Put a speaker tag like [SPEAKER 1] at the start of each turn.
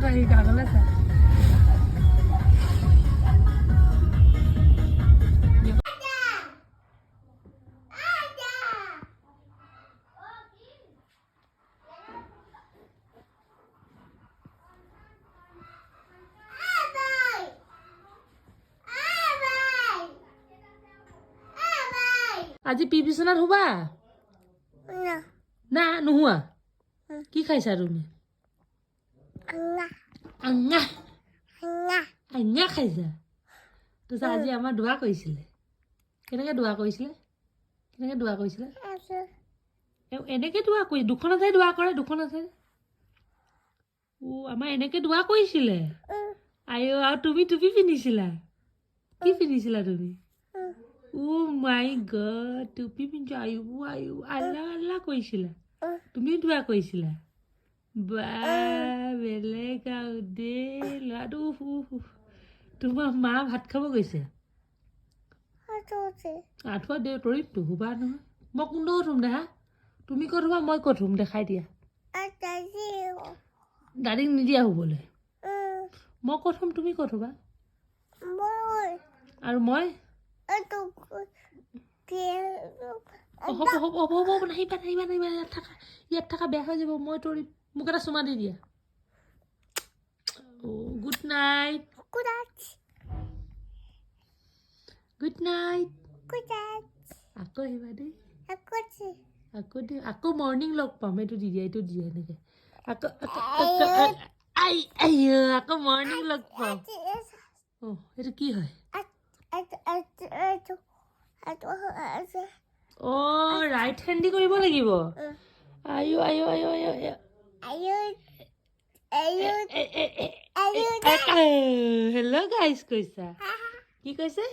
[SPEAKER 1] এটা এই কাগলে চা আজি পি বিছনাত শুবা না নুহুৱা কি খাইছা তুমি আঙা আঙা খাইছা তো আজি আমাৰ দোৱা কৰিছিলে কেনেকৈ দোৱা কৰিছিলে এনেকৈ দোৱা কৰি দুখন আছে দোৱা কৰে দুখন আছে আমাৰ এনেকৈ দোৱা কৰিছিলে আইঅ আৰু তুমি টুপি পিন্ধিছিলা কি পিন্ধিছিলা তুমি মাই গড টুপি পিন্ধি আইঅ আল্লাহ আল্লাহ কৰিছিলা তুমিও দোৱা কৰিছিলা বা বেলেগ আৰু দেই ল'ৰাটো তোমাৰ মা ভাত খাব গৈছে আঁঠুৱা দে তৰিমতো শুবা নহয় মই কোনটো উঠোম দে হা তুমি ক'ত শুবা মই ক'ত শুম দেখাই দিয়া দাদীক নিদিয়া শুবলৈ মই ক'ত শুম তুমি ক'ত শুবা আৰু মই হ'ব নাহিবা ইয়াত থাকা বেয়া হৈ যাব মই তৰিম মোক এটা চুমা দি দিয়া গুড নাইট আকৌ আহিবা দেই আকৌ মৰ্ণিং লগ পাম এইটো দি দিয়া এনেকৈ আকৌ মৰ্ণিং লগ পাম এইটো কি হয় ৰাইট হেণ্ড দি কৰিব লাগিব হেল্ল' গাইজ কৈছা কি কৈছে